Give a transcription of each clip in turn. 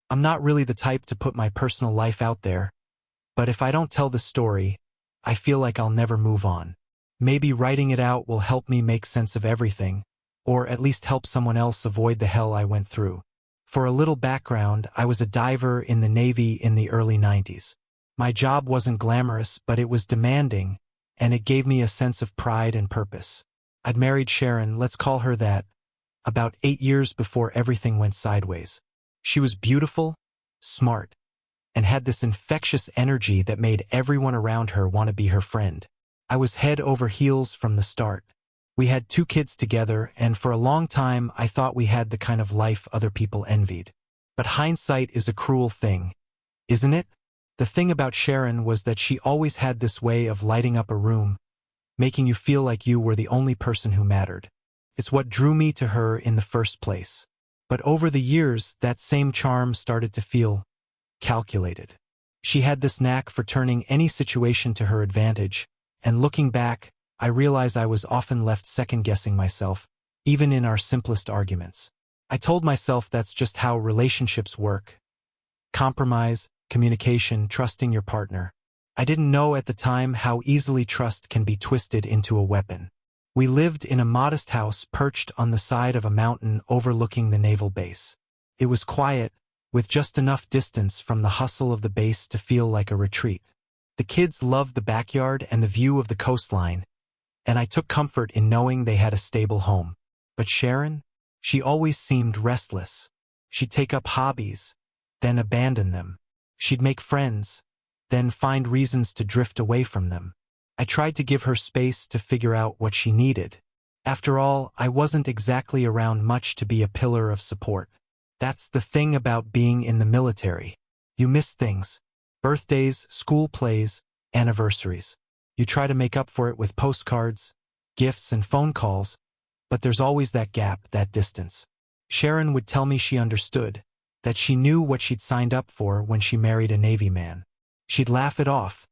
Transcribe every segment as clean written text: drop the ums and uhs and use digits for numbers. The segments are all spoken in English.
I'm not really the type to put my personal life out there, but if I don't tell the story, I feel like I'll never move on. Maybe writing it out will help me make sense of everything, or at least help someone else avoid the hell I went through. For a little background, I was a diver in the Navy in the early 90s. My job wasn't glamorous, but it was demanding, and it gave me a sense of pride and purpose. I'd married Sharon, let's call her that, about 8 years before everything went sideways. She was beautiful, smart, and had this infectious energy that made everyone around her want to be her friend. I was head over heels from the start. We had 2 kids together, and for a long time I thought we had the kind of life other people envied. But hindsight is a cruel thing, isn't it? The thing about Sharon was that she always had this way of lighting up a room, making you feel like you were the only person who mattered. It's what drew me to her in the first place. But over the years, that same charm started to feel calculated. She had this knack for turning any situation to her advantage, and looking back, I realize I was often left second-guessing myself, even in our simplest arguments. I told myself that's just how relationships work. Compromise, communication, trusting your partner. I didn't know at the time how easily trust can be twisted into a weapon. We lived in a modest house perched on the side of a mountain overlooking the naval base. It was quiet, with just enough distance from the hustle of the base to feel like a retreat. The kids loved the backyard and the view of the coastline, and I took comfort in knowing they had a stable home. But Sharon? She always seemed restless. She'd take up hobbies, then abandon them. She'd make friends, then find reasons to drift away from them. I tried to give her space to figure out what she needed. After all, I wasn't exactly around much to be a pillar of support. That's the thing about being in the military. You miss things. Birthdays, school plays, anniversaries. You try to make up for it with postcards, gifts, and phone calls, but there's always that gap, that distance. Sharon would tell me she understood, that she knew what she'd signed up for when she married a Navy man. She'd laugh it off,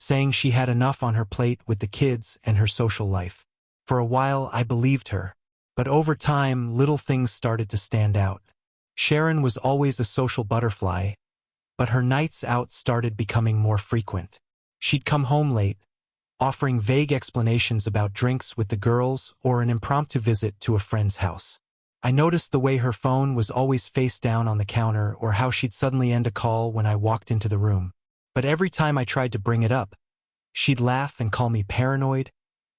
saying she had enough on her plate with the kids and her social life. For a while, I believed her, but over time, little things started to stand out. Sharon was always a social butterfly, but her nights out started becoming more frequent. She'd come home late, offering vague explanations about drinks with the girls or an impromptu visit to a friend's house. I noticed the way her phone was always face down on the counter or how she'd suddenly end a call when I walked into the room. But every time I tried to bring it up, she'd laugh and call me paranoid,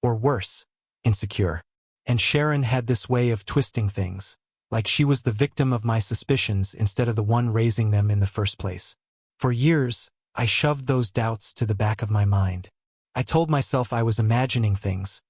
or worse, insecure. And Sharon had this way of twisting things, like she was the victim of my suspicions instead of the one raising them in the first place. For years, I shoved those doubts to the back of my mind. I told myself I was imagining things,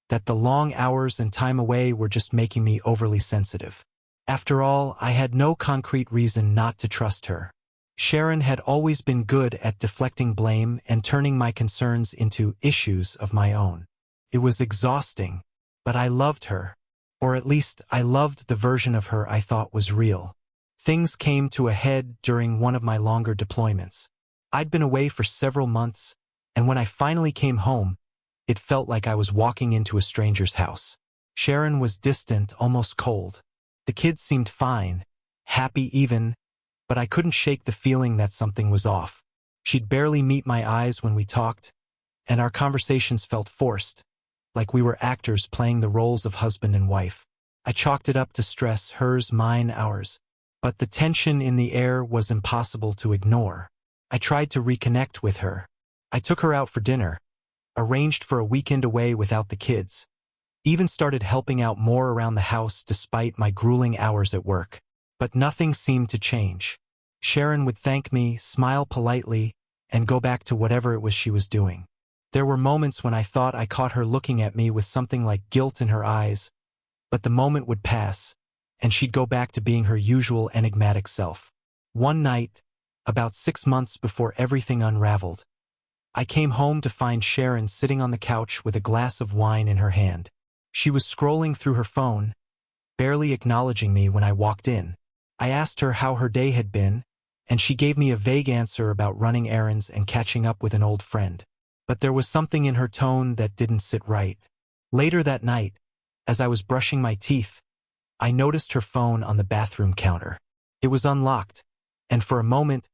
that the long hours and time away were just making me overly sensitive. After all, I had no concrete reason not to trust her. Sharon had always been good at deflecting blame and turning my concerns into issues of my own. It was exhausting, but I loved her. Or at least, I loved the version of her I thought was real. Things came to a head during one of my longer deployments. I'd been away for several months, and when I finally came home, it felt like I was walking into a stranger's house. Sharon was distant, almost cold. The kids seemed fine, happy even, but I couldn't shake the feeling that something was off. She'd barely meet my eyes when we talked, and our conversations felt forced, like we were actors playing the roles of husband and wife. I chalked it up to stress, hers, mine, ours. But the tension in the air was impossible to ignore. I tried to reconnect with her. I took her out for dinner, arranged for a weekend away without the kids, even started helping out more around the house despite my grueling hours at work. But nothing seemed to change. Sharon would thank me, smile politely, and go back to whatever it was she was doing. There were moments when I thought I caught her looking at me with something like guilt in her eyes, but the moment would pass, and she'd go back to being her usual enigmatic self. One night, about 6 months before everything unraveled, I came home to find Sharon sitting on the couch with a glass of wine in her hand. She was scrolling through her phone, barely acknowledging me when I walked in. I asked her how her day had been, and she gave me a vague answer about running errands and catching up with an old friend. But there was something in her tone that didn't sit right. Later that night, as I was brushing my teeth, I noticed her phone on the bathroom counter. It was unlocked, And for a moment,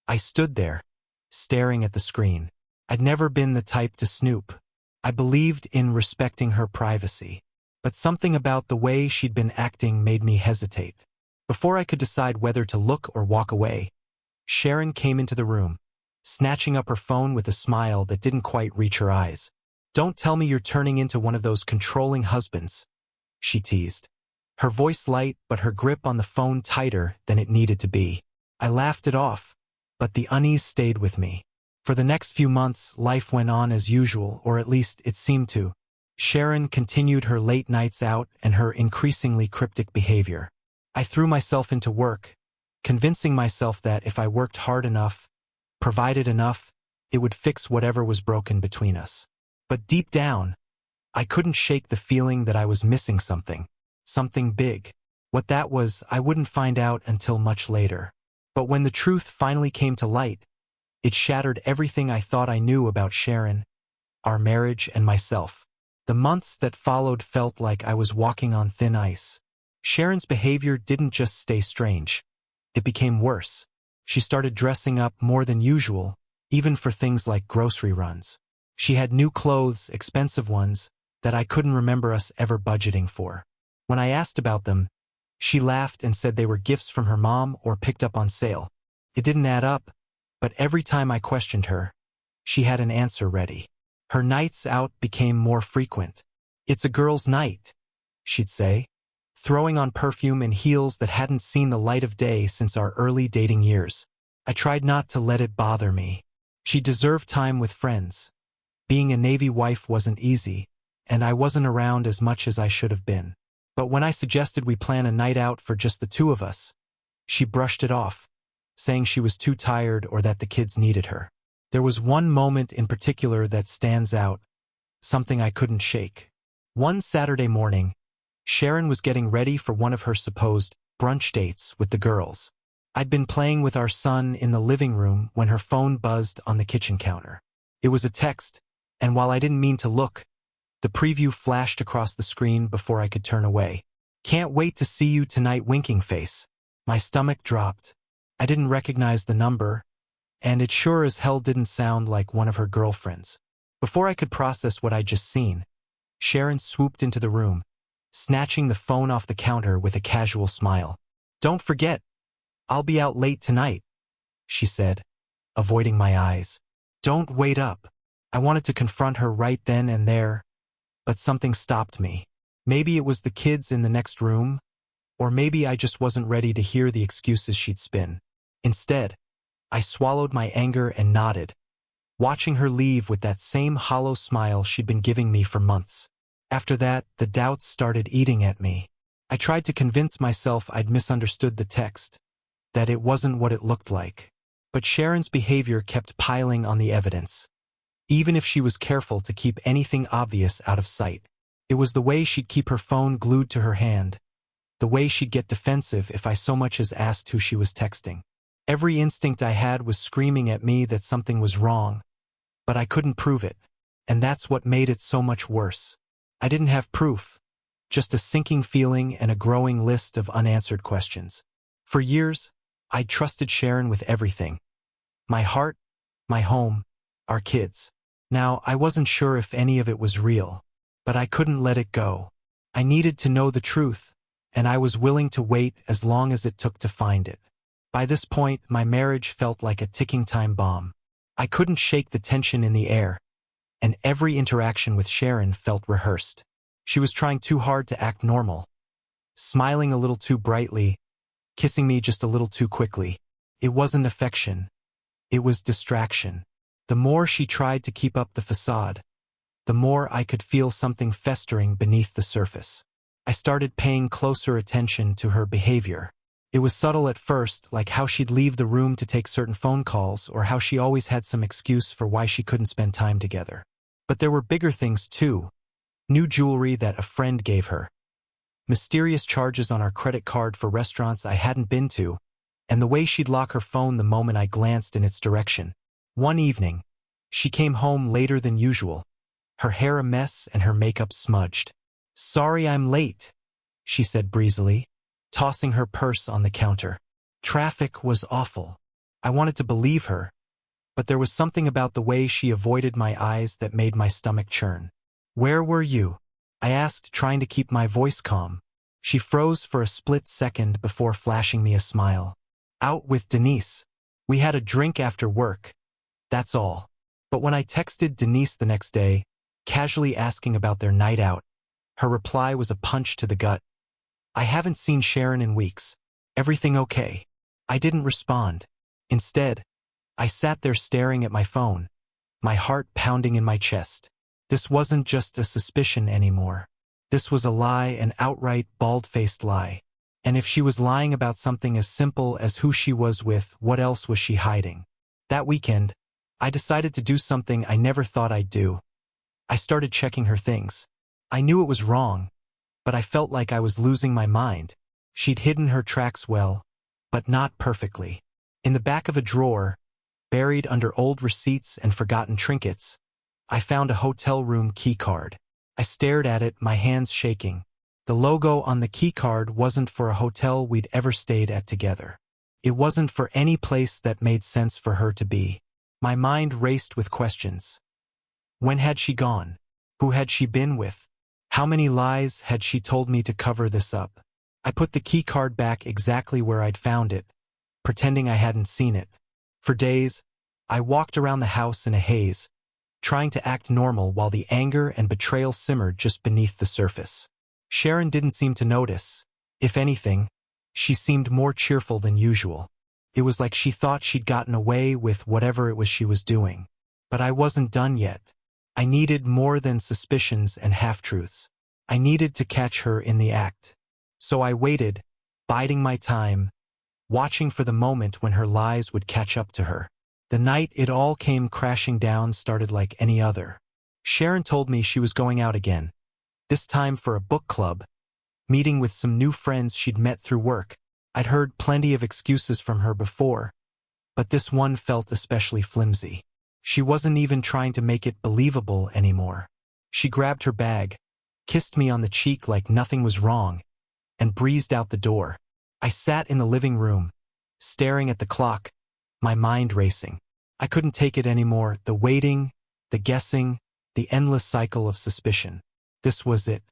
I stood there, staring at the screen. I'd never been the type to snoop. I believed in respecting her privacy. But something about the way she'd been acting made me hesitate. Before I could decide whether to look or walk away, Sharon came into the room, snatching up her phone with a smile that didn't quite reach her eyes. "Don't tell me you're turning into one of those controlling husbands," she teased. Her voice light, but her grip on the phone tighter than it needed to be. I laughed it off, but the unease stayed with me. For the next few months, life went on as usual, or at least it seemed to. Sharon continued her late nights out and her increasingly cryptic behavior. I threw myself into work, convincing myself that if I worked hard enough, provided enough, it would fix whatever was broken between us. But deep down, I couldn't shake the feeling that I was missing something big. What that was, I wouldn't find out until much later. But when the truth finally came to light, it shattered everything I thought I knew about Sharon, our marriage, and myself. The months that followed felt like I was walking on thin ice. Sharon's behavior didn't just stay strange. It became worse. She started dressing up more than usual, even for things like grocery runs. She had new clothes, expensive ones, that I couldn't remember us ever budgeting for. When I asked about them, she laughed and said they were gifts from her mom or picked up on sale. It didn't add up, but every time I questioned her, she had an answer ready. Her nights out became more frequent. "It's a girl's night," she'd say, throwing on perfume and heels that hadn't seen the light of day since our early dating years. I tried not to let it bother me. She deserved time with friends. Being a Navy wife wasn't easy, and I wasn't around as much as I should have been. But when I suggested we plan a night out for just the two of us, she brushed it off, saying she was too tired or that the kids needed her. There was one moment in particular that stands out, something I couldn't shake. One Saturday morning, Sharon was getting ready for one of her supposed brunch dates with the girls. I'd been playing with our son in the living room when her phone buzzed on the kitchen counter. It was a text, and while I didn't mean to look, the preview flashed across the screen before I could turn away. "Can't wait to see you tonight, winking face." My stomach dropped. I didn't recognize the number, and it sure as hell didn't sound like one of her girlfriends. Before I could process what I'd just seen, Sharon swooped into the room, snatching the phone off the counter with a casual smile. "Don't forget, I'll be out late tonight," she said, avoiding my eyes. "Don't wait up." I wanted to confront her right then and there, but something stopped me. Maybe it was the kids in the next room, or maybe I just wasn't ready to hear the excuses she'd spin. Instead, I swallowed my anger and nodded, watching her leave with that same hollow smile she'd been giving me for months. After that, the doubts started eating at me. I tried to convince myself I'd misunderstood the text, that it wasn't what it looked like. But Sharon's behavior kept piling on the evidence, even if she was careful to keep anything obvious out of sight. It was the way she'd keep her phone glued to her hand, the way she'd get defensive if I so much as asked who she was texting. Every instinct I had was screaming at me that something was wrong, but I couldn't prove it, and that's what made it so much worse. I didn't have proof, just a sinking feeling and a growing list of unanswered questions. For years, I'd trusted Sharon with everything. My heart, my home, our kids. Now, I wasn't sure if any of it was real, but I couldn't let it go. I needed to know the truth, and I was willing to wait as long as it took to find it. By this point, my marriage felt like a ticking time bomb. I couldn't shake the tension in the air, and every interaction with Sharon felt rehearsed. She was trying too hard to act normal, smiling a little too brightly, kissing me just a little too quickly. It wasn't affection. It was distraction. The more she tried to keep up the facade, the more I could feel something festering beneath the surface. I started paying closer attention to her behavior. It was subtle at first, like how she'd leave the room to take certain phone calls or how she always had some excuse for why she couldn't spend time together. But there were bigger things too. New jewelry that a friend gave her, mysterious charges on our credit card for restaurants I hadn't been to, and the way she'd lock her phone the moment I glanced in its direction. One evening, she came home later than usual, her hair a mess and her makeup smudged. "Sorry I'm late," she said breezily, tossing her purse on the counter. Traffic was awful. I wanted to believe her, but there was something about the way she avoided my eyes that made my stomach churn. "Where were you?" I asked, trying to keep my voice calm. She froze for a split second before flashing me a smile. "Out with Denise. We had a drink after work. That's all." But when I texted Denise the next day, casually asking about their night out, her reply was a punch to the gut. "I haven't seen Sharon in weeks. Everything okay?" I didn't respond. Instead, I sat there staring at my phone, my heart pounding in my chest. This wasn't just a suspicion anymore. This was a lie, an outright, bald-faced lie. And if she was lying about something as simple as who she was with, what else was she hiding? That weekend, I decided to do something I never thought I'd do. I started checking her things. I knew it was wrong, but I felt like I was losing my mind. She'd hidden her tracks well, but not perfectly. In the back of a drawer, buried under old receipts and forgotten trinkets, I found a hotel room key card. I stared at it, my hands shaking. The logo on the key card wasn't for a hotel we'd ever stayed at together. It wasn't for any place that made sense for her to be. My mind raced with questions. When had she gone? Who had she been with? How many lies had she told me to cover this up? I put the key card back exactly where I'd found it, pretending I hadn't seen it. For days, I walked around the house in a haze, trying to act normal while the anger and betrayal simmered just beneath the surface. Sharon didn't seem to notice. If anything, she seemed more cheerful than usual. It was like she thought she'd gotten away with whatever it was she was doing. But I wasn't done yet. I needed more than suspicions and half-truths. I needed to catch her in the act. So I waited, biding my time, watching for the moment when her lies would catch up to her. The night it all came crashing down started like any other. Sharon told me she was going out again, this time for a book club, meeting with some new friends she'd met through work. I'd heard plenty of excuses from her before, but this one felt especially flimsy. She wasn't even trying to make it believable anymore. She grabbed her bag, kissed me on the cheek like nothing was wrong, and breezed out the door. I sat in the living room, staring at the clock, my mind racing. I couldn't take it anymore, the waiting, the guessing, the endless cycle of suspicion. This was it.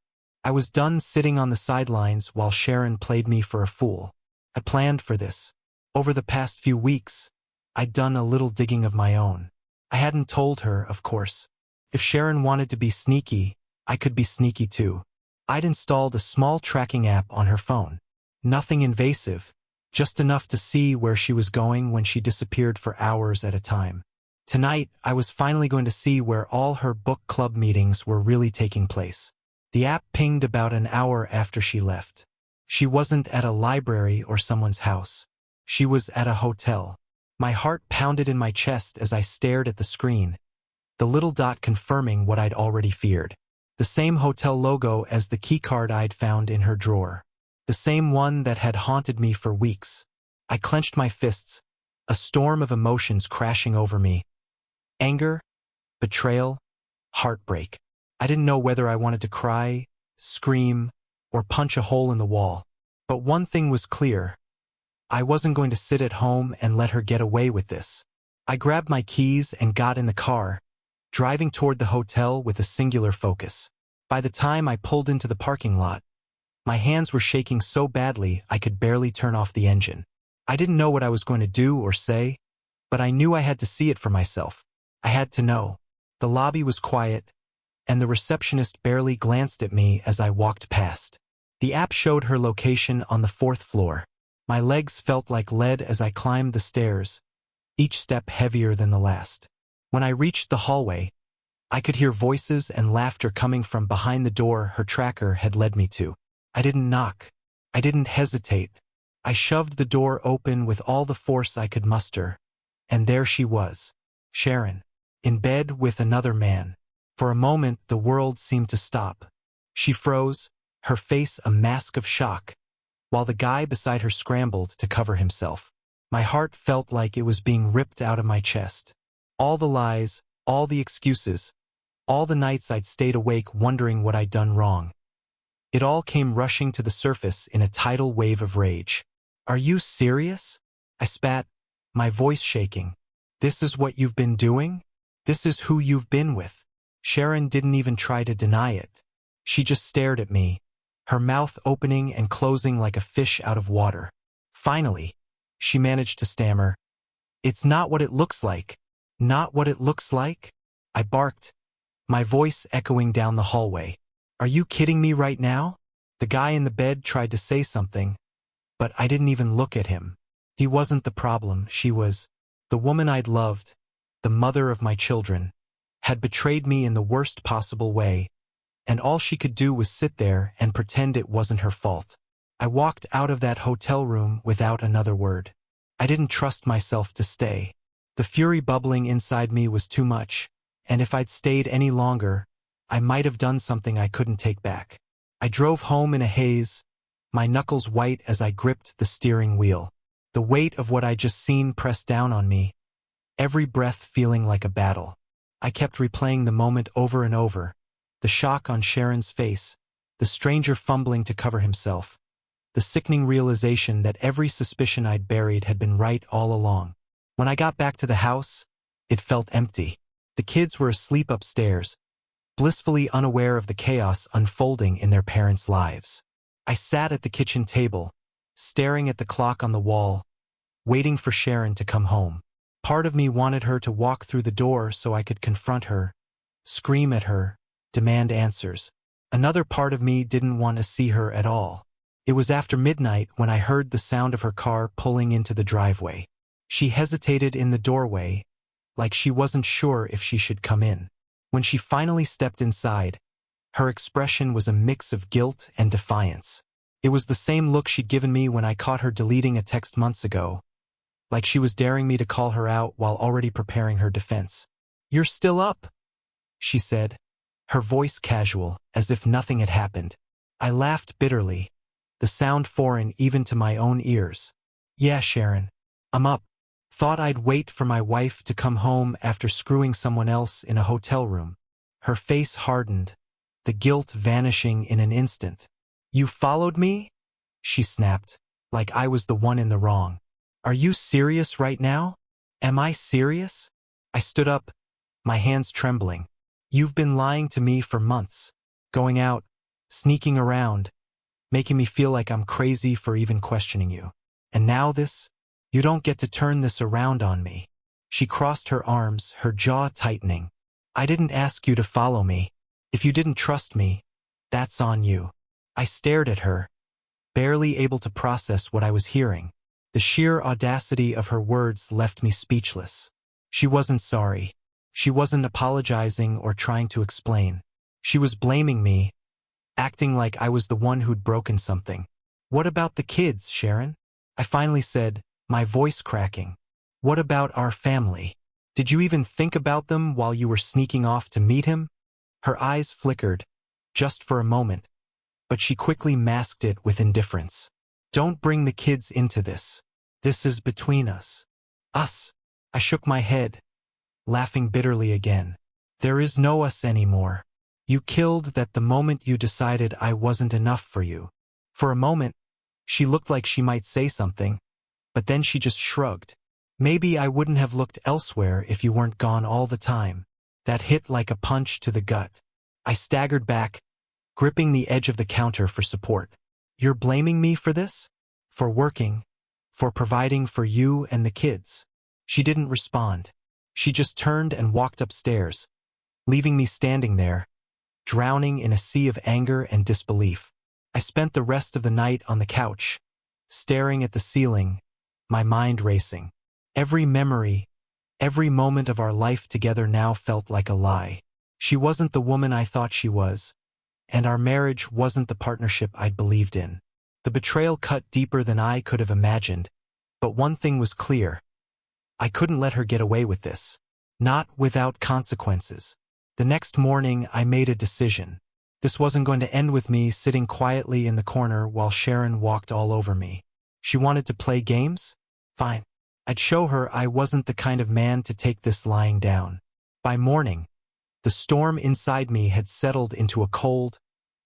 I was done sitting on the sidelines while Sharon played me for a fool. I planned for this. Over the past few weeks, I'd done a little digging of my own. I hadn't told her, of course. If Sharon wanted to be sneaky, I could be sneaky too. I'd installed a small tracking app on her phone. Nothing invasive, just enough to see where she was going when she disappeared for hours at a time. Tonight, I was finally going to see where all her book club meetings were really taking place. The app pinged about an hour after she left. She wasn't at a library or someone's house. She was at a hotel. My heart pounded in my chest as I stared at the screen, the little dot confirming what I'd already feared. The same hotel logo as the keycard I'd found in her drawer. The same one that had haunted me for weeks. I clenched my fists, a storm of emotions crashing over me. Anger, betrayal, heartbreak. I didn't know whether I wanted to cry, scream, or punch a hole in the wall. But one thing was clear. I wasn't going to sit at home and let her get away with this. I grabbed my keys and got in the car, driving toward the hotel with a singular focus. By the time I pulled into the parking lot, my hands were shaking so badly I could barely turn off the engine. I didn't know what I was going to do or say, but I knew I had to see it for myself. I had to know. The lobby was quiet, and the receptionist barely glanced at me as I walked past. The app showed her location on the 4th floor. My legs felt like lead as I climbed the stairs, each step heavier than the last. When I reached the hallway, I could hear voices and laughter coming from behind the door her tracker had led me to. I didn't knock. I didn't hesitate. I shoved the door open with all the force I could muster, and there she was, Sharon, in bed with another man. For a moment, the world seemed to stop. She froze, her face a mask of shock, while the guy beside her scrambled to cover himself. My heart felt like it was being ripped out of my chest. All the lies, all the excuses, all the nights I'd stayed awake wondering what I'd done wrong. It all came rushing to the surface in a tidal wave of rage. Are you serious? I spat, my voice shaking. This is what you've been doing? This is who you've been with? Sharon didn't even try to deny it. She just stared at me, her mouth opening and closing like a fish out of water. Finally, she managed to stammer, "It's not what it looks like." Not what it looks like? I barked, my voice echoing down the hallway. Are you kidding me right now? The guy in the bed tried to say something, but I didn't even look at him. He wasn't the problem, she was. The woman I'd loved, the mother of my children, had betrayed me in the worst possible way, and all she could do was sit there and pretend it wasn't her fault. I walked out of that hotel room without another word. I didn't trust myself to stay. The fury bubbling inside me was too much, and if I'd stayed any longer, I might have done something I couldn't take back. I drove home in a haze, my knuckles white as I gripped the steering wheel. The weight of what I'd just seen pressed down on me, every breath feeling like a battle. I kept replaying the moment over and over, the shock on Sharon's face, the stranger fumbling to cover himself, the sickening realization that every suspicion I'd buried had been right all along. When I got back to the house, it felt empty. The kids were asleep upstairs, blissfully unaware of the chaos unfolding in their parents' lives. I sat at the kitchen table, staring at the clock on the wall, waiting for Sharon to come home. Part of me wanted her to walk through the door so I could confront her, scream at her, demand answers. Another part of me didn't want to see her at all. It was after midnight when I heard the sound of her car pulling into the driveway. She hesitated in the doorway, like she wasn't sure if she should come in. When she finally stepped inside, her expression was a mix of guilt and defiance. It was the same look she'd given me when I caught her deleting a text months ago, like she was daring me to call her out while already preparing her defense. "You're still up?" she said, her voice casual, as if nothing had happened. I laughed bitterly, the sound foreign even to my own ears. "Yeah, Sharon, I'm up. Thought I'd wait for my wife to come home after screwing someone else in a hotel room." Her face hardened, the guilt vanishing in an instant. "You followed me?" she snapped, like I was the one in the wrong. "Are you serious right now? Am I serious?" I stood up, my hands trembling. "You've been lying to me for months, going out, sneaking around, making me feel like I'm crazy for even questioning you. And now this? You don't get to turn this around on me." She crossed her arms, her jaw tightening. "I didn't ask you to follow me. If you didn't trust me, that's on you." I stared at her, barely able to process what I was hearing. The sheer audacity of her words left me speechless. She wasn't sorry. She wasn't apologizing or trying to explain. She was blaming me, acting like I was the one who'd broken something. "What about the kids, Sharon?" I finally said, my voice cracking. "What about our family? Did you even think about them while you were sneaking off to meet him?" Her eyes flickered, just for a moment, but she quickly masked it with indifference. "Don't bring the kids into this. This is between us." "Us?" I shook my head, laughing bitterly again. "There is no us anymore. You killed that the moment you decided I wasn't enough for you." For a moment, she looked like she might say something, but then she just shrugged. "Maybe I wouldn't have looked elsewhere if you weren't gone all the time." That hit like a punch to the gut. I staggered back, gripping the edge of the counter for support. "You're blaming me for this? For working? For providing for you and the kids?" She didn't respond. She just turned and walked upstairs, leaving me standing there, drowning in a sea of anger and disbelief. I spent the rest of the night on the couch, staring at the ceiling, my mind racing. Every memory, every moment of our life together now felt like a lie. She wasn't the woman I thought she was, and our marriage wasn't the partnership I'd believed in. The betrayal cut deeper than I could have imagined, but one thing was clear. I couldn't let her get away with this. Not without consequences. The next morning, I made a decision. This wasn't going to end with me sitting quietly in the corner while Sharon walked all over me. She wanted to play games? Fine. I'd show her I wasn't the kind of man to take this lying down. By morning, the storm inside me had settled into a cold,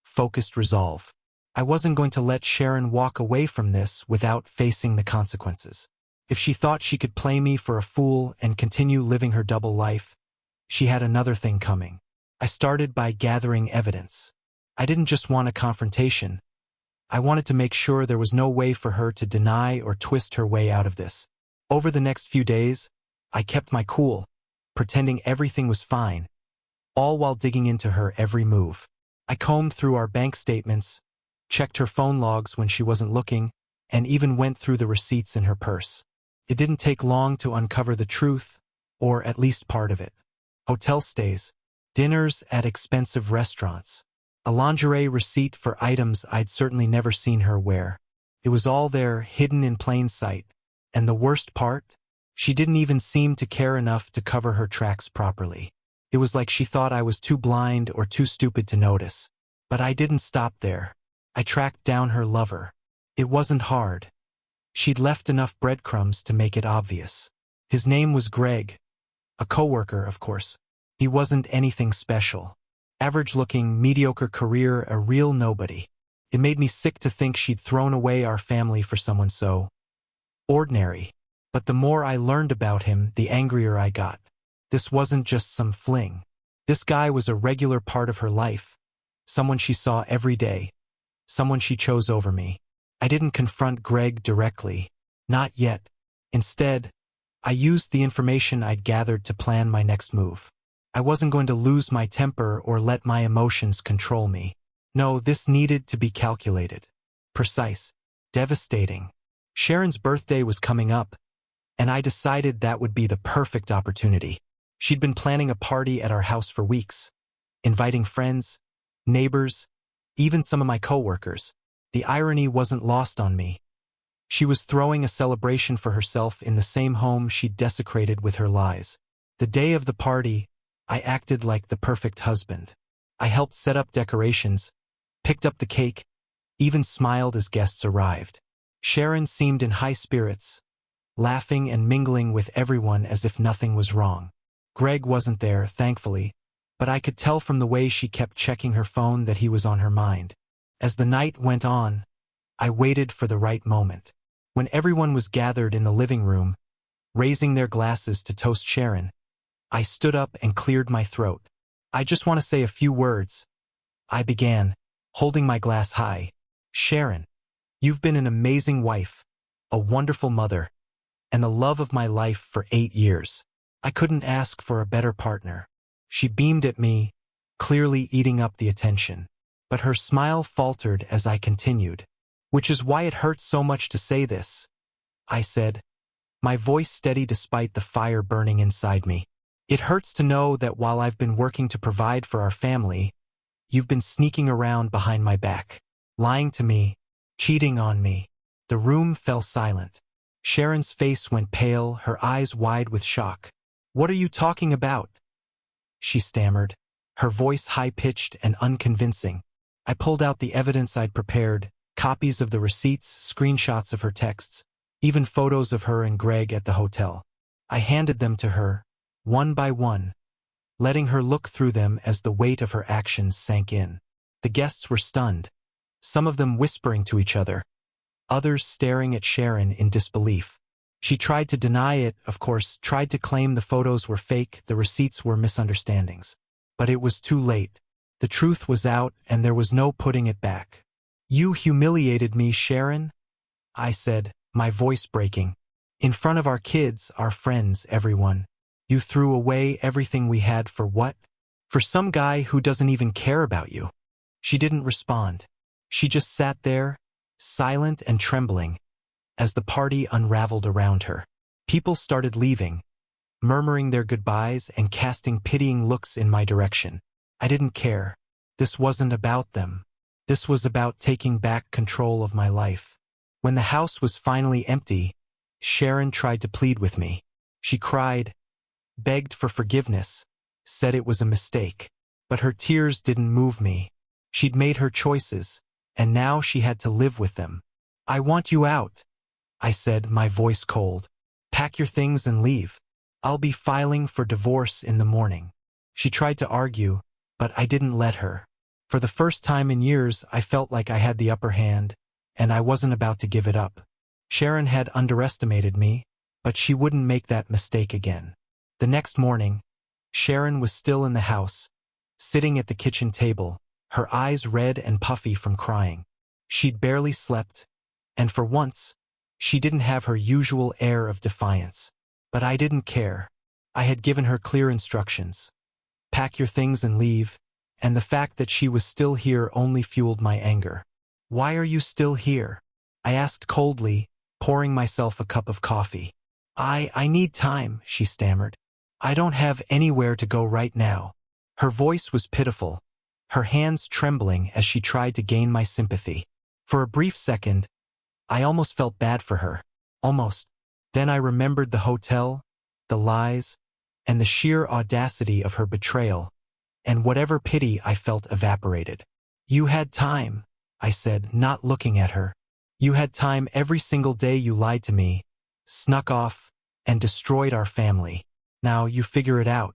focused resolve. I wasn't going to let Sharon walk away from this without facing the consequences. If she thought she could play me for a fool and continue living her double life, she had another thing coming. I started by gathering evidence. I didn't just want a confrontation. I wanted to make sure there was no way for her to deny or twist her way out of this. Over the next few days, I kept my cool, pretending everything was fine, all while digging into her every move. I combed through our bank statements, checked her phone logs when she wasn't looking, and even went through the receipts in her purse. It didn't take long to uncover the truth, or at least part of it. Hotel stays, dinners at expensive restaurants, a lingerie receipt for items I'd certainly never seen her wear. It was all there, hidden in plain sight. And the worst part? She didn't even seem to care enough to cover her tracks properly. It was like she thought I was too blind or too stupid to notice. But I didn't stop there. I tracked down her lover. It wasn't hard. She'd left enough breadcrumbs to make it obvious. His name was Greg. A coworker, of course. He wasn't anything special. Average-looking, mediocre career, a real nobody. It made me sick to think she'd thrown away our family for someone so ordinary. But the more I learned about him, the angrier I got. This wasn't just some fling. This guy was a regular part of her life. Someone she saw every day. Someone she chose over me. I didn't confront Greg directly. Not yet. Instead, I used the information I'd gathered to plan my next move. I wasn't going to lose my temper or let my emotions control me. No, this needed to be calculated. Precise. Devastating. Sharon's birthday was coming up, and I decided that would be the perfect opportunity. She'd been planning a party at our house for weeks, inviting friends, neighbors, even some of my coworkers. The irony wasn't lost on me. She was throwing a celebration for herself in the same home she'd desecrated with her lies. The day of the party, I acted like the perfect husband. I helped set up decorations, picked up the cake, even smiled as guests arrived. Sharon seemed in high spirits, laughing and mingling with everyone as if nothing was wrong. Greg wasn't there, thankfully, but I could tell from the way she kept checking her phone that he was on her mind. As the night went on, I waited for the right moment. When everyone was gathered in the living room, raising their glasses to toast Sharon, I stood up and cleared my throat. I just want to say a few words. I began, holding my glass high. Sharon, you've been an amazing wife, a wonderful mother, and the love of my life for 8 years. I couldn't ask for a better partner. She beamed at me, clearly eating up the attention. But her smile faltered as I continued. Which is why it hurts so much to say this, I said, my voice steady despite the fire burning inside me. It hurts to know that while I've been working to provide for our family, you've been sneaking around behind my back, lying to me, cheating on me. The room fell silent. Sharon's face went pale, her eyes wide with shock. "What are you talking about?" she stammered, her voice high-pitched and unconvincing. I pulled out the evidence I'd prepared, copies of the receipts, screenshots of her texts, even photos of her and Greg at the hotel. I handed them to her, one by one, letting her look through them as the weight of her actions sank in. The guests were stunned, some of them whispering to each other, others staring at Sharon in disbelief. She tried to deny it, of course, tried to claim the photos were fake, the receipts were misunderstandings. But it was too late. The truth was out, and there was no putting it back. "You humiliated me, Sharon," I said, my voice breaking. "In front of our kids, our friends, everyone. You threw away everything we had for what? For some guy who doesn't even care about you." She didn't respond. She just sat there, silent and trembling, as the party unraveled around her. People started leaving, murmuring their goodbyes and casting pitying looks in my direction. I didn't care. This wasn't about them. This was about taking back control of my life. When the house was finally empty, Sharon tried to plead with me. She cried, begged for forgiveness, said it was a mistake. But her tears didn't move me. She'd made her choices, and now she had to live with them. "I want you out," I said, my voice cold. "Pack your things and leave. I'll be filing for divorce in the morning." She tried to argue, but I didn't let her. For the first time in years, I felt like I had the upper hand, and I wasn't about to give it up. Sharon had underestimated me, but she wouldn't make that mistake again. The next morning, Sharon was still in the house, sitting at the kitchen table, her eyes red and puffy from crying. She'd barely slept, and for once, she didn't have her usual air of defiance. But I didn't care. I had given her clear instructions. Pack your things and leave, and the fact that she was still here only fueled my anger. Why are you still here? I asked coldly, pouring myself a cup of coffee. I need time, she stammered. I don't have anywhere to go right now. Her voice was pitiful, her hands trembling as she tried to gain my sympathy. For a brief second, I almost felt bad for her. Almost. Then I remembered the hotel, the lies, and the sheer audacity of her betrayal, and whatever pity I felt evaporated. You had time, I said, not looking at her. You had time every single day you lied to me, snuck off, and destroyed our family. Now you figure it out.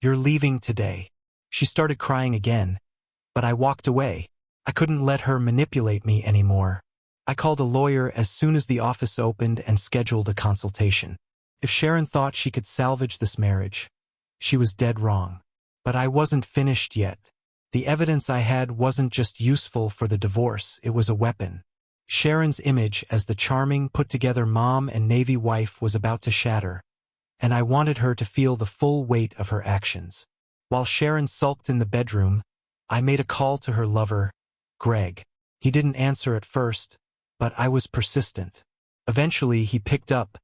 You're leaving today. She started crying again, but I walked away. I couldn't let her manipulate me anymore. I called a lawyer as soon as the office opened and scheduled a consultation. If Sharon thought she could salvage this marriage, she was dead wrong. But I wasn't finished yet. The evidence I had wasn't just useful for the divorce, it was a weapon. Sharon's image as the charming, put-together mom and Navy wife was about to shatter, and I wanted her to feel the full weight of her actions. While Sharon sulked in the bedroom, I made a call to her lover, Greg. He didn't answer at first, but I was persistent. Eventually, he picked up,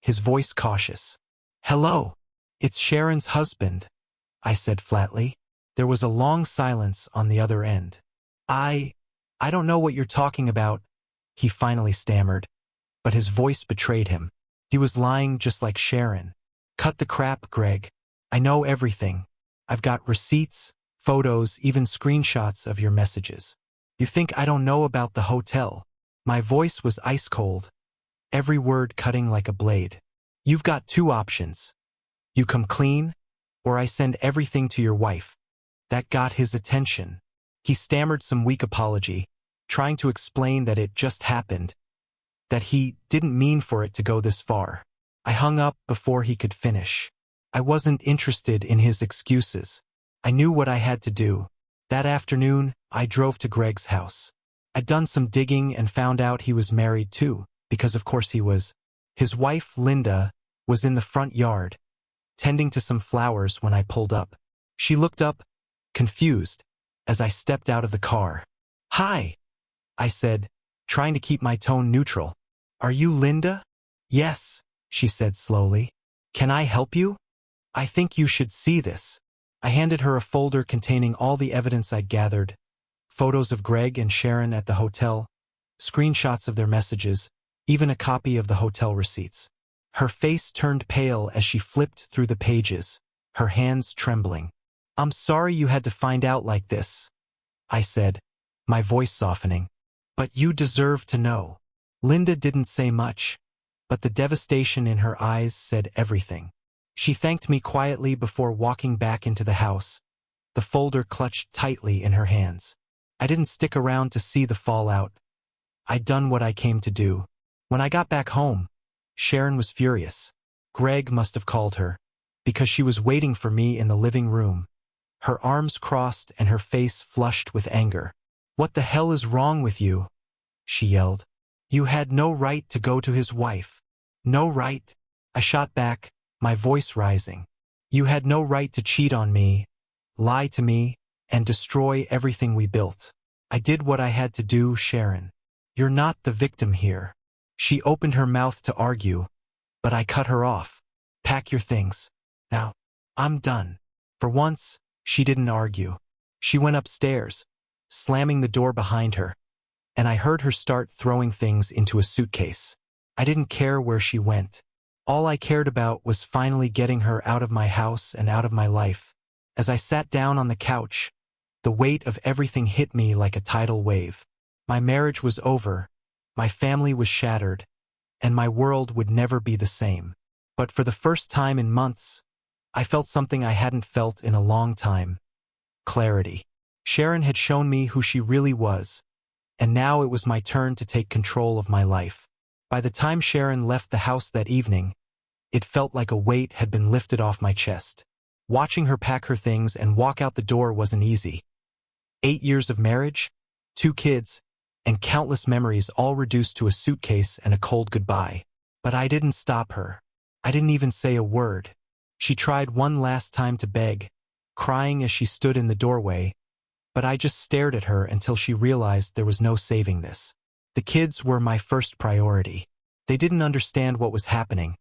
his voice cautious. Hello, it's Sharon's husband, I said flatly. There was a long silence on the other end. I don't know what you're talking about, he finally stammered, but his voice betrayed him. He was lying just like Sharon. Cut the crap, Greg. I know everything. I've got receipts, photos, even screenshots of your messages. You think I don't know about the hotel? My voice was ice cold, every word cutting like a blade. You've got two options. You come clean, or I send everything to your wife. That got his attention. He stammered some weak apology, trying to explain that it just happened, that he didn't mean for it to go this far. I hung up before he could finish. I wasn't interested in his excuses. I knew what I had to do. That afternoon, I drove to Greg's house. I'd done some digging and found out he was married too, because of course he was. His wife, Linda, was in the front yard, tending to some flowers when I pulled up. She looked up, confused, as I stepped out of the car. Hi, I said, trying to keep my tone neutral. Are you Linda? Yes, she said slowly. Can I help you? I think you should see this. I handed her a folder containing all the evidence I'd gathered, photos of Greg and Sharon at the hotel, screenshots of their messages, even a copy of the hotel receipts. Her face turned pale as she flipped through the pages, her hands trembling. I'm sorry you had to find out like this, I said, my voice softening. But you deserve to know. Linda didn't say much, but the devastation in her eyes said everything. She thanked me quietly before walking back into the house, the folder clutched tightly in her hands. I didn't stick around to see the fallout. I'd done what I came to do. When I got back home, Sharon was furious. Greg must have called her, because she was waiting for me in the living room, her arms crossed and her face flushed with anger. What the hell is wrong with you? She yelled. You had no right to go to his wife. No right. I shot back, my voice rising. You had no right to cheat on me, lie to me, and destroy everything we built. I did what I had to do, Sharon. You're not the victim here. She opened her mouth to argue, but I cut her off. Pack your things. Now, I'm done. For once, she didn't argue. She went upstairs, slamming the door behind her, and I heard her start throwing things into a suitcase. I didn't care where she went. All I cared about was finally getting her out of my house and out of my life. As I sat down on the couch, the weight of everything hit me like a tidal wave. My marriage was over, my family was shattered, and my world would never be the same. But for the first time in months, I felt something I hadn't felt in a long time. Clarity. Sharon had shown me who she really was, and now it was my turn to take control of my life. By the time Sharon left the house that evening, it felt like a weight had been lifted off my chest. Watching her pack her things and walk out the door wasn't easy. 8 years of marriage, 2 kids, and countless memories all reduced to a suitcase and a cold goodbye. But I didn't stop her. I didn't even say a word. She tried one last time to beg, crying as she stood in the doorway, but I just stared at her until she realized there was no saving this. The kids were my first priority. They didn't understand what was happening,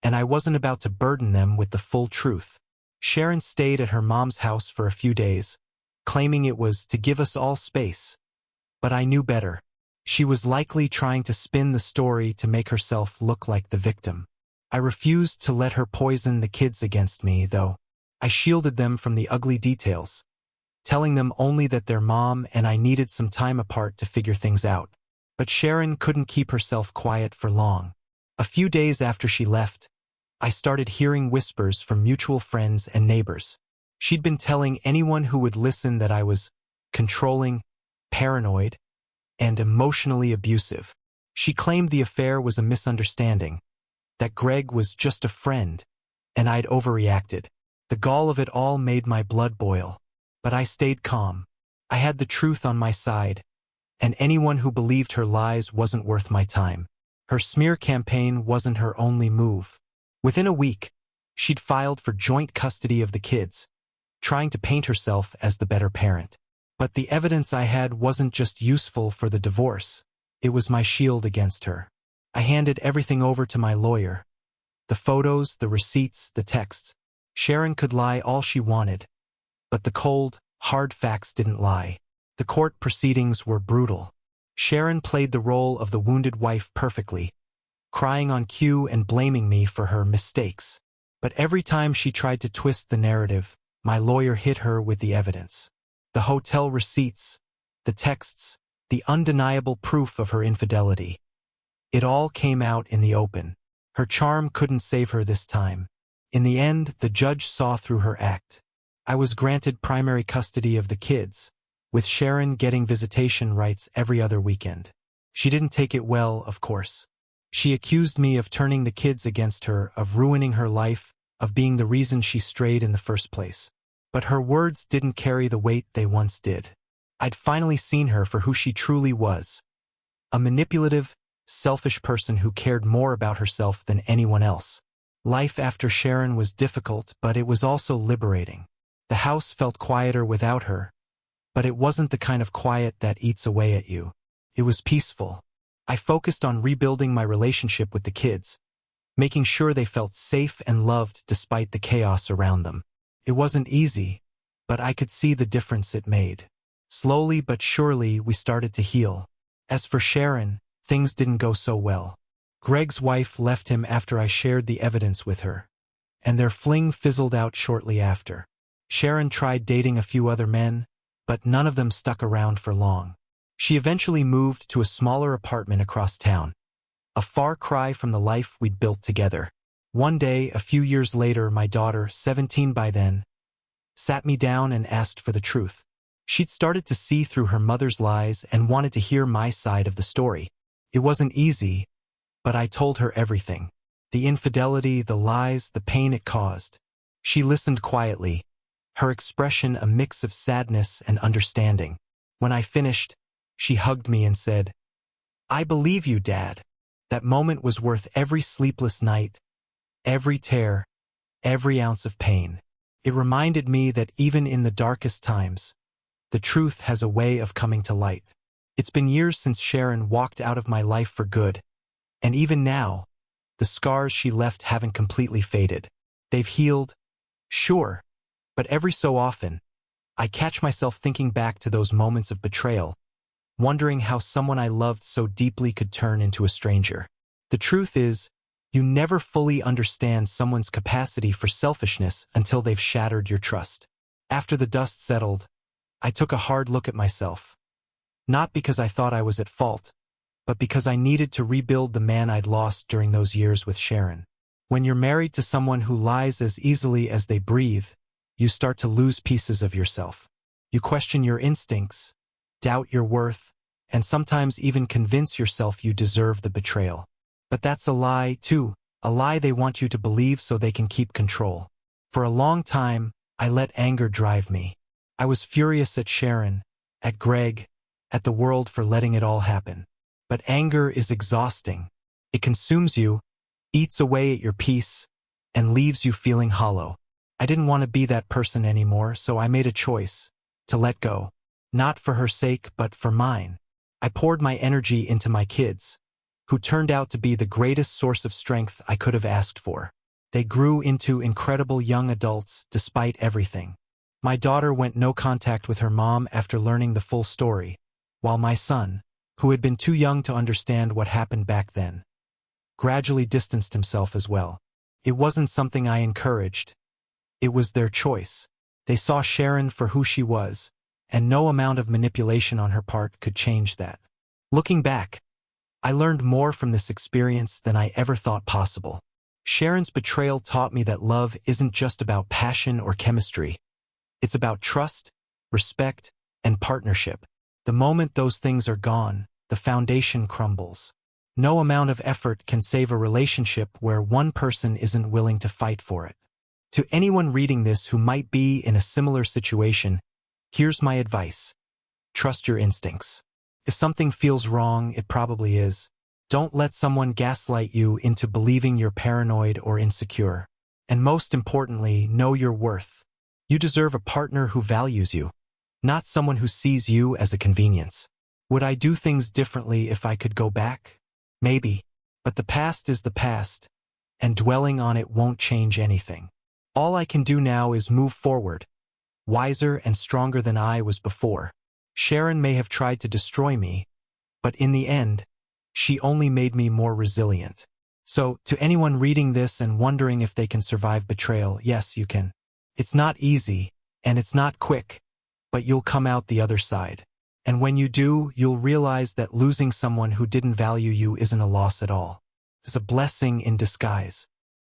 and I wasn't about to burden them with the full truth. Sharon stayed at her mom's house for a few days, claiming it was to give us all space. But I knew better. She was likely trying to spin the story to make herself look like the victim. I refused to let her poison the kids against me, though. I shielded them from the ugly details, telling them only that their mom and I needed some time apart to figure things out. But Sharon couldn't keep herself quiet for long. A few days after she left, I started hearing whispers from mutual friends and neighbors. She'd been telling anyone who would listen that I was controlling, paranoid, and emotionally abusive. She claimed the affair was a misunderstanding, that Greg was just a friend, and I'd overreacted. The gall of it all made my blood boil. But I stayed calm. I had the truth on my side, and anyone who believed her lies wasn't worth my time. Her smear campaign wasn't her only move. Within a week, she'd filed for joint custody of the kids, trying to paint herself as the better parent. But the evidence I had wasn't just useful for the divorce. It was my shield against her. I handed everything over to my lawyer. The photos, the receipts, the texts. Sharon could lie all she wanted, but the cold, hard facts didn't lie. The court proceedings were brutal. Sharon played the role of the wounded wife perfectly, crying on cue and blaming me for her mistakes. But every time she tried to twist the narrative, my lawyer hit her with the evidence. The hotel receipts, the texts, the undeniable proof of her infidelity. It all came out in the open. Her charm couldn't save her this time. In the end, the judge saw through her act. I was granted primary custody of the kids, with Sharon getting visitation rights every other weekend. She didn't take it well, of course. She accused me of turning the kids against her, of ruining her life, of being the reason she strayed in the first place. But her words didn't carry the weight they once did. I'd finally seen her for who she truly was. A manipulative, selfish person who cared more about herself than anyone else. Life after Sharon was difficult, but it was also liberating. The house felt quieter without her, but it wasn't the kind of quiet that eats away at you. It was peaceful. I focused on rebuilding my relationship with the kids, making sure they felt safe and loved despite the chaos around them. It wasn't easy, but I could see the difference it made. Slowly but surely, we started to heal. As for Sharon, things didn't go so well. Greg's wife left him after I shared the evidence with her, and their fling fizzled out shortly after. Sharon tried dating a few other men, but none of them stuck around for long. She eventually moved to a smaller apartment across town, a far cry from the life we'd built together. One day, a few years later, my daughter, 17 by then, sat me down and asked for the truth. She'd started to see through her mother's lies and wanted to hear my side of the story. It wasn't easy, but I told her everything. The infidelity, the lies, the pain it caused. She listened quietly, her expression a mix of sadness and understanding. When I finished, she hugged me and said, "I believe you, Dad." That moment was worth every sleepless night, every tear, every ounce of pain. It reminded me that even in the darkest times, the truth has a way of coming to light. It's been years since Sharon walked out of my life for good, and even now, the scars she left haven't completely faded. They've healed, sure, but every so often, I catch myself thinking back to those moments of betrayal, wondering how someone I loved so deeply could turn into a stranger. The truth is, you never fully understand someone's capacity for selfishness until they've shattered your trust. After the dust settled, I took a hard look at myself. Not because I thought I was at fault, but because I needed to rebuild the man I'd lost during those years with Sharon. When you're married to someone who lies as easily as they breathe, you start to lose pieces of yourself. You question your instincts, doubt your worth, and sometimes even convince yourself you deserve the betrayal. But that's a lie, too, a lie they want you to believe so they can keep control. For a long time, I let anger drive me. I was furious at Sharon, at Greg, at the world for letting it all happen. But anger is exhausting. It consumes you, eats away at your peace, and leaves you feeling hollow. I didn't want to be that person anymore, so I made a choice to let go. Not for her sake, but for mine. I poured my energy into my kids, who turned out to be the greatest source of strength I could have asked for. They grew into incredible young adults despite everything. My daughter went no contact with her mom after learning the full story, while my son, who had been too young to understand what happened back then, gradually distanced himself as well. It wasn't something I encouraged. It was their choice. They saw Sharon for who she was, and no amount of manipulation on her part could change that. Looking back, I learned more from this experience than I ever thought possible. Sharon's betrayal taught me that love isn't just about passion or chemistry. It's about trust, respect, and partnership. The moment those things are gone, the foundation crumbles. No amount of effort can save a relationship where one person isn't willing to fight for it. To anyone reading this who might be in a similar situation, here's my advice. Trust your instincts. If something feels wrong, it probably is. Don't let someone gaslight you into believing you're paranoid or insecure. And most importantly, know your worth. You deserve a partner who values you, not someone who sees you as a convenience. Would I do things differently if I could go back? Maybe. But the past is the past, and dwelling on it won't change anything. All I can do now is move forward, wiser and stronger than I was before. Sharon may have tried to destroy me, but in the end, she only made me more resilient. So, to anyone reading this and wondering if they can survive betrayal, yes, you can. It's not easy, and it's not quick, but you'll come out the other side. And when you do, you'll realize that losing someone who didn't value you isn't a loss at all. It's a blessing in disguise.